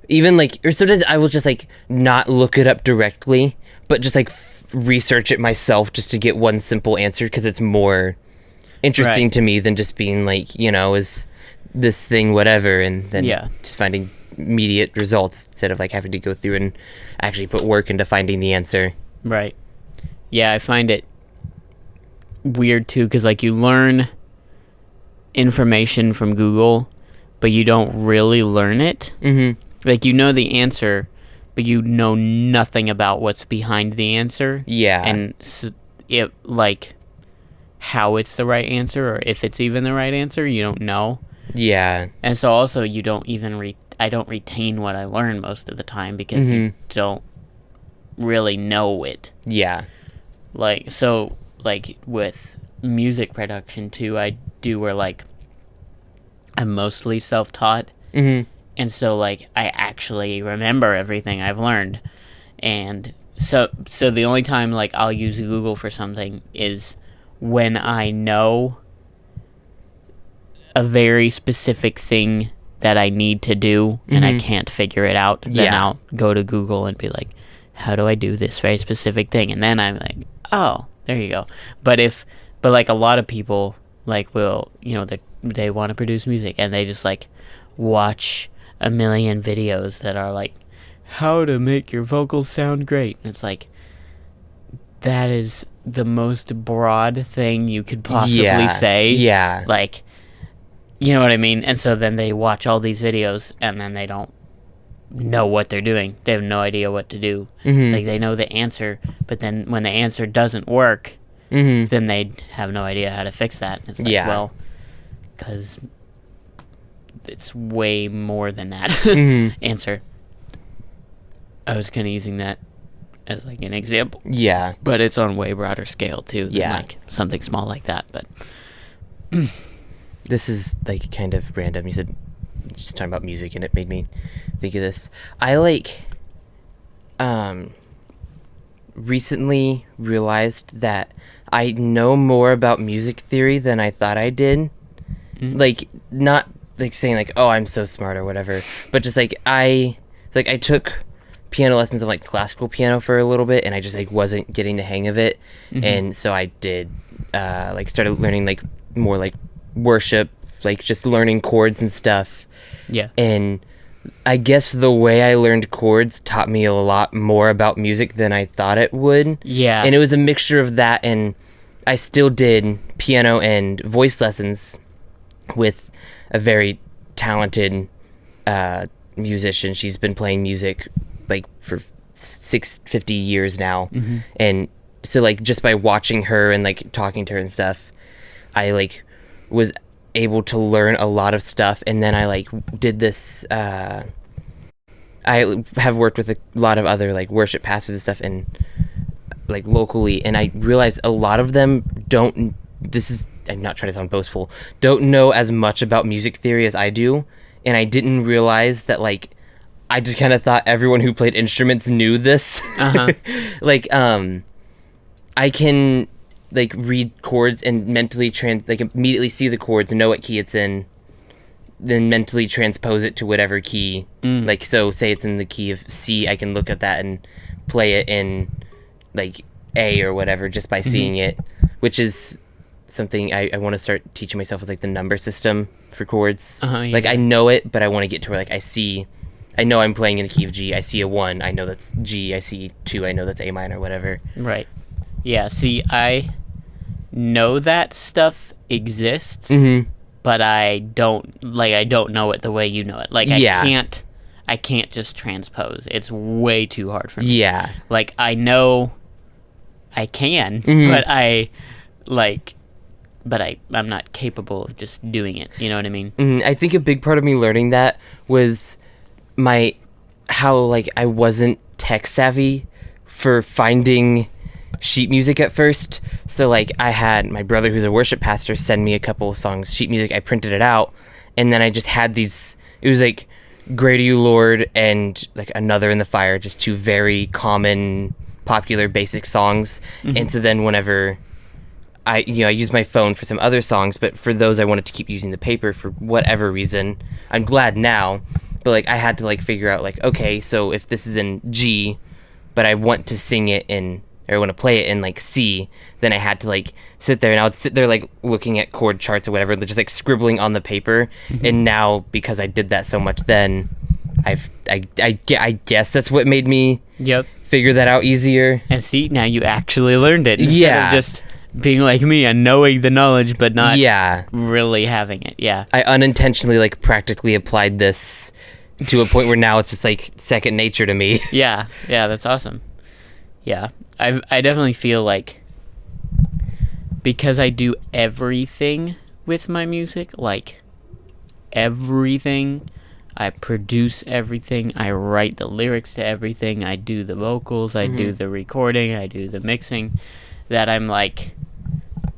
even like, or sometimes I will just like not look it up directly, but just like research it myself just to get one simple answer, because it's more interesting to me than just being like, is this thing whatever, and then just finding immediate results instead of like having to go through and actually put work into finding the answer. Right. Yeah, I find it weird too, because like you learn information from Google, but you don't really learn it. Like you know the answer, but you know nothing about what's behind the answer. And it like how it's the right answer, or if it's even the right answer, you don't know. And so also you don't even I don't retain what I learn most of the time, because you don't really know it. Like, so like with music production too, I do where like I'm mostly self-taught, and so like I actually remember everything I've learned, and so the only time like I'll use Google for something is when I know a very specific thing that I need to do and I can't figure it out. Then I'll go to Google and be like, how do I do this very specific thing? And then I'm like, oh, There you go. But like a lot of people like will, they want to produce music and they just like watch a million videos that are like how to make your vocals sound great. And it's like that is the most broad thing you could possibly say. Yeah. Like, you know what I mean? And so then they watch all these videos and then they don't know what they're doing. They have no idea what to do. Mm-hmm. Like they know the answer, but then when the answer doesn't work, then they have no idea how to fix that. It's like, well, because it's way more than that answer. I was kind of using that as like an example. Yeah. But it's on way broader scale too than like something small like that. But this is like kind of random. You said just talking about music and it made me think of this. I like recently realized that I know more about music theory than I thought I did. Like not like saying like, oh, I'm so smart or whatever, but just like I took piano lessons of like classical piano for a little bit and I just like wasn't getting the hang of it. And so I did like started learning like more like worship, like just learning chords and stuff. Yeah. And I guess the way I learned chords taught me a lot more about music than I thought it would. Yeah. And it was a mixture of that, and I still did piano and voice lessons with a very talented musician. She's been playing music like for 50 years now. And so like just by watching her and like talking to her and stuff, I like was able to learn a lot of stuff. And then I like did this I have worked with a lot of other like worship pastors and stuff and like locally, and I realized a lot of them I'm not trying to sound boastful, don't know as much about music theory as I do. And I didn't realize that like I just kind of thought everyone who played instruments knew this. Like I can like read chords and mentally immediately see the chords and know what key it's in, then mentally transpose it to whatever key. Like, so say it's in the key of C, I can look at that and play it in like A or whatever just by seeing it, which is something I want to start teaching myself, is like the number system for chords. Like I know it, but I want to get to where like I know I'm playing in the key of G. I see a 1, I know that's G. I see 2, I know that's A minor, whatever. Right. Yeah, see, I know that stuff exists, but I don't know it the way you know it. Like, I can't just transpose. It's way too hard for me. Yeah. Like, I know I can, but I'm not capable of just doing it. You know what I mean? I think a big part of me learning that was how like I wasn't tech savvy for finding sheet music at first. So like I had my brother, who's a worship pastor, send me a couple songs, sheet music. I printed it out, and then I just had these. It was like "Great Are You, Lord" and like "Another in the Fire," just two very common, popular, basic songs. And so then whenever I used my phone for some other songs, but for those I wanted to keep using the paper for whatever reason. I'm glad now, but like I had to like figure out like, okay, so if this is in G, but I want to sing it or I want to play it in like C, then I had to like sit there, and I would sit there like looking at chord charts or whatever, just like scribbling on the paper. And now, because I did that so much, then I guess that's what made me figure that out easier. And see, now you actually learned it instead of just being like me and knowing the knowledge but not really having it. I unintentionally like practically applied this to a point where now it's just like second nature to me. Yeah, that's awesome. I definitely feel like, because I do everything with my music, like everything, I produce everything, I write the lyrics to everything, I do the vocals, I do the recording, I do the mixing, that I'm like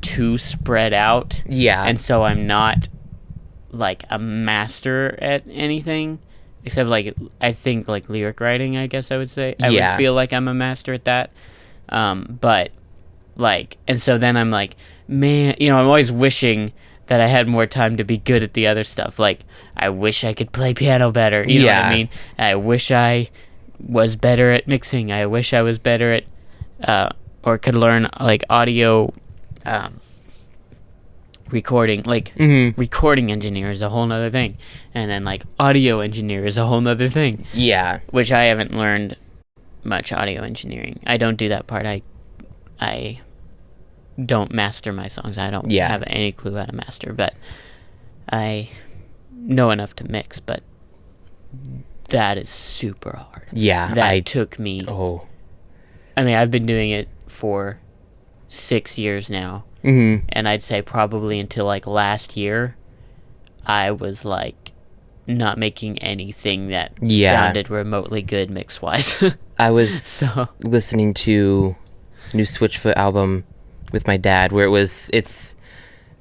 too spread out. And so I'm not like a master at anything, except like I think like lyric writing, I guess I would say. I would feel like I'm a master at that. But like, and so then I'm like, man, I'm always wishing that I had more time to be good at the other stuff. Like, I wish I could play piano better. You know what I mean? I wish I was better at mixing. I wish I was better at or could learn like audio recording, like recording engineer is a whole nother thing, and then like audio engineer is a whole nother thing. Yeah. Which I haven't learned much audio engineering. I don't do that part. I don't master my songs. I don't have any clue how to master, but I know enough to mix. But that is super hard. Yeah. That took me. Oh. I mean, I've been doing it for 6 years now. And I'd say probably until like last year, I was like not making anything that sounded remotely good mix-wise. I was listening to new Switchfoot album with my dad, where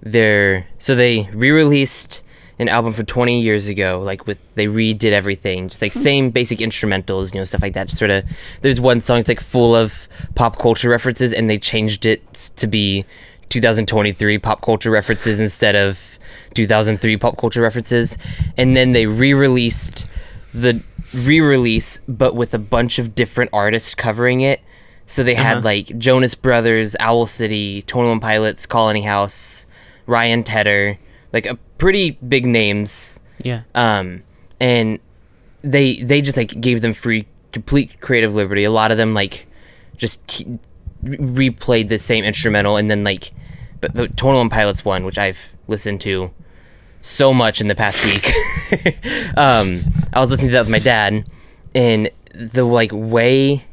they re-released an album from 20 years ago, like they redid everything, just like same basic instrumentals, stuff like that. Just sort of, there's one song, it's like full of pop culture references, and they changed it to be 2023 pop culture references instead of 2003 pop culture references. And then they re-released the re-release, but with a bunch of different artists covering it. So they had like Jonas Brothers, Owl City, 21 Pilots, Colony House, Ryan Tedder, like a pretty big names. Yeah. And they just like gave them complete creative liberty. A lot of them like just replayed the same instrumental, and then like, but the 21 Pilots one, which I've listened to so much in the past week. I was listening to that with my dad, and the like way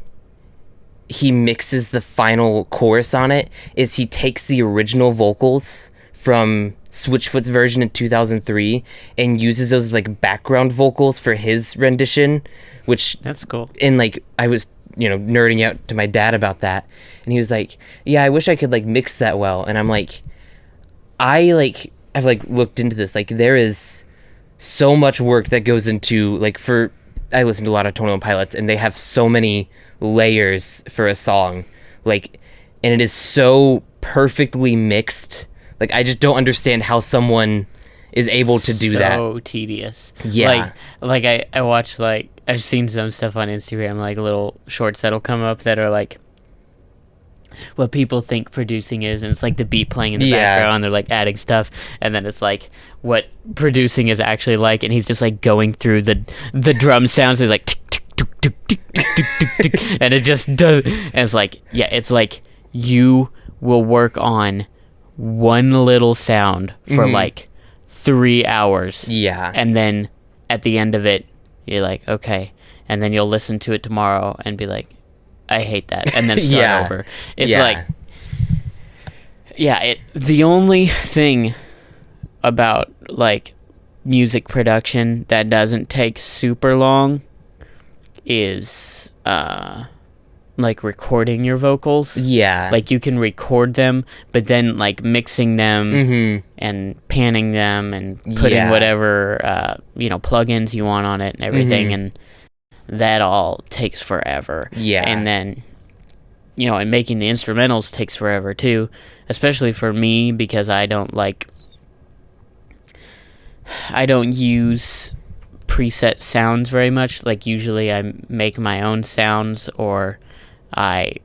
he mixes the final chorus on it is he takes the original vocals from Switchfoot's version in 2003 and uses those as like background vocals for his rendition, which that's cool. And like I was nerding out to my dad about that, and he was like, yeah, I wish I could like mix that well. And I'm like, I've like looked into this, like there is so much work that goes into like, I listen to a lot of 21 Pilots, and they have so many layers for a song, like, and it is so perfectly mixed. Like I just don't understand how someone is able to do that. So tedious. Yeah. Like I watch, like, I've seen some stuff on Instagram, like little shorts that'll come up that are like what people think producing is, and it's like the beat playing in the background, they're like adding stuff, and then it's like what producing is actually like, and he's just like going through the drum sounds, he's like tick, tick, tick, tick, tick, tick, tick, tick, and it just does, and it's like, it's like you will work on one little sound for like 3 hours, and then at the end of it you're like, okay, and then you'll listen to it tomorrow and be like, I hate that, and then start over. It's like, the only thing about like music production that doesn't take super long is like recording your vocals. Like you can record them, but then like mixing them and panning them and putting whatever plugins you want on it and everything, and that all takes forever. And then and making the instrumentals takes forever too, especially for me, because I don't use preset sounds very much. Like usually I make my own sounds, or I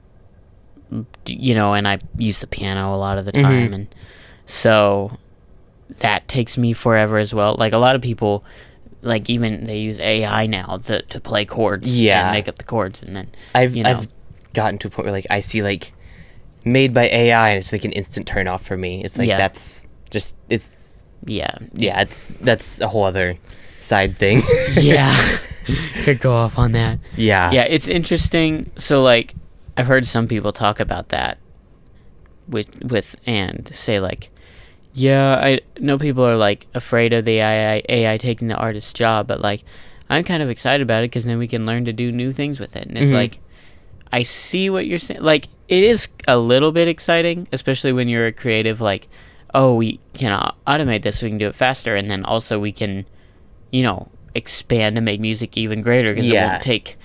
and I use the piano a lot of the time, and so that takes me forever as well. Like a lot of people, like even they use AI now to play chords and make up the chords, and then I've gotten to a point where like I see like made by AI, and it's like an instant turn off for me. It's like that's just that's a whole other side thing. Could go off on that. It's interesting. So like I've heard some people talk about that with and say like, I know people are like afraid of the AI taking the artist's job, but like I'm kind of excited about it because then we can learn to do new things with it. And it's like, I see what you're saying. Like it is a little bit exciting, especially when you're a creative, like, oh, we can automate this so we can do it faster, and then also we can expand and make music even greater, because it won't take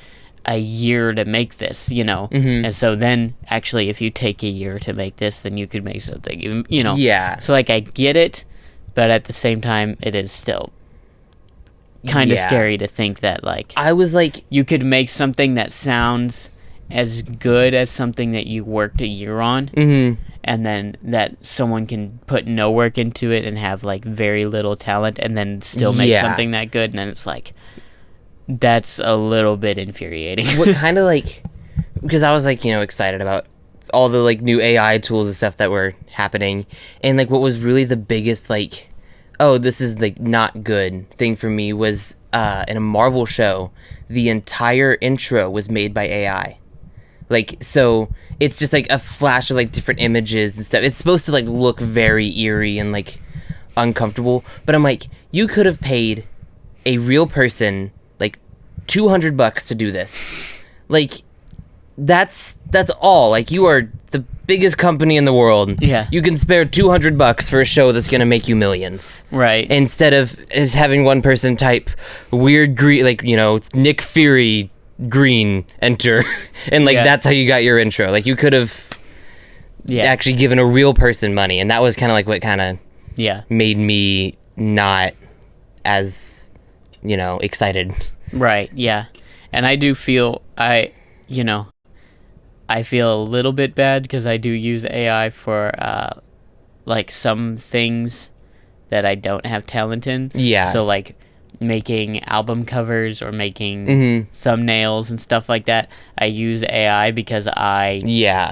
a year to make this, and so then actually if you take a year to make this, then you could make something, so like I get it, but at the same time it is still kind of scary to think that like I was like, you could make something that sounds as good as something that you worked a year on, and then that someone can put no work into it and have like very little talent and then still make something that good, and then it's like, that's a little bit infuriating. What kind of like, because I was like, excited about all the like new AI tools and stuff that were happening, and like what was really the biggest like, oh, this is like not good thing for me was in a Marvel show, the entire intro was made by AI. Like, so it's just like a flash of like different images and stuff. It's supposed to like look very eerie and like uncomfortable, but I'm like, you could have paid a real person like $200 to do this. Like, that's all. Like, you are the biggest company in the world. Yeah. You can spare $200 for a show that's gonna make you millions. Right. Instead of just having one person type weird green, like, it's Nick Fury green, enter, and like that's how you got your intro. Like, you could have actually given a real person money, and that was kind of like what kind of made me not as excited. Right. Yeah. And I do feel I feel a little bit bad because I do use AI for like some things that I don't have talent in. Yeah. So like making album covers or making thumbnails and stuff like that, I use AI because I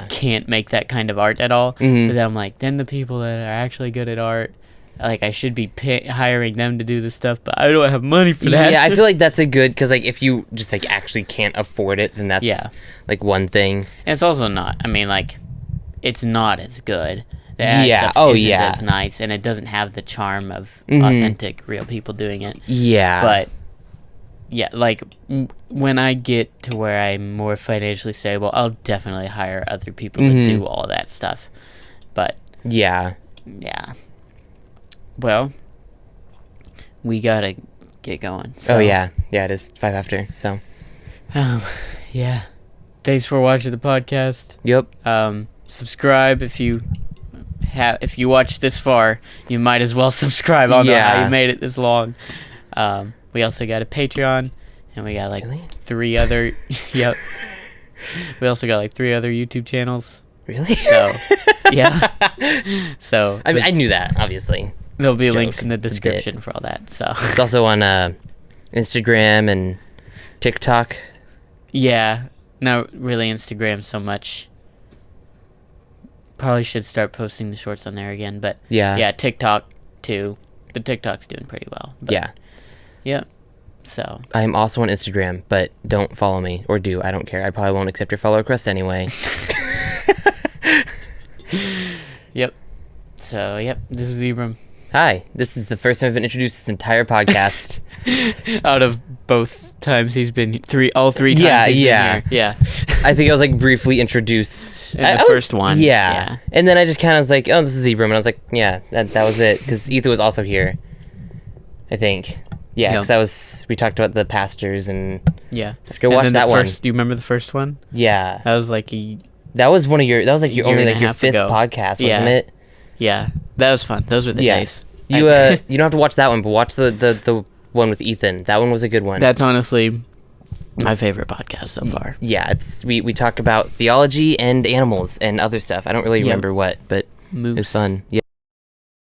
can't make that kind of art at all. But then I'm like, then the people that are actually good at art, like, I should be hiring them to do this stuff, but I don't have money for that. Yeah, I feel like that's a good, because like if you just like actually can't afford it, then that's like one thing. And it's also not, I mean, like, it's not as good. The ad stuff isn't as nice, and it doesn't have the charm of authentic, real people doing it. Yeah. But, yeah, like, when I get to where I'm more financially stable, I'll definitely hire other people to do all that stuff. But, yeah. Well, we gotta get going. So. Oh, yeah. Yeah, it is 5 after, so. Yeah. Thanks for watching the podcast. Yep. Subscribe if you watched this far. You might as well subscribe. I don't know how you made it this long. We also got a Patreon, and we got like 3 other. Yep. We also got like 3 other YouTube channels. Really? So, yeah. So I mean, I knew that, obviously. There'll be links in the description for all that. So it's also on Instagram and TikTok. Yeah, not really Instagram so much. Probably should start posting the shorts on there again, but yeah, TikTok too. The TikTok's doing pretty well. But, yeah. So I am also on Instagram, but don't follow me, or do. I don't care. I probably won't accept your follow request anyway. Yep. So this is Ebram. Hi, this is the first time I've been introduced this entire podcast. Out of both times he's been all three times he's been here. Yeah. I think I was like briefly introduced in the first one. Yeah. And then I just kind of was like, oh, this is Ebram, and I was like, yeah, that was it, because Ethan was also here, I think. Yeah, because we talked about the pastors and stuff. Go watch that one. Do you remember the first one? Yeah. That was like that was your only like your 5th podcast, wasn't it? Yeah, that was fun. Those were the days. You don't have to watch that one, but watch the one with Ethan. That one was a good one. That's honestly my favorite podcast so far. Yeah, we talk about theology and animals and other stuff. I don't really remember what, but it was fun. Yeah.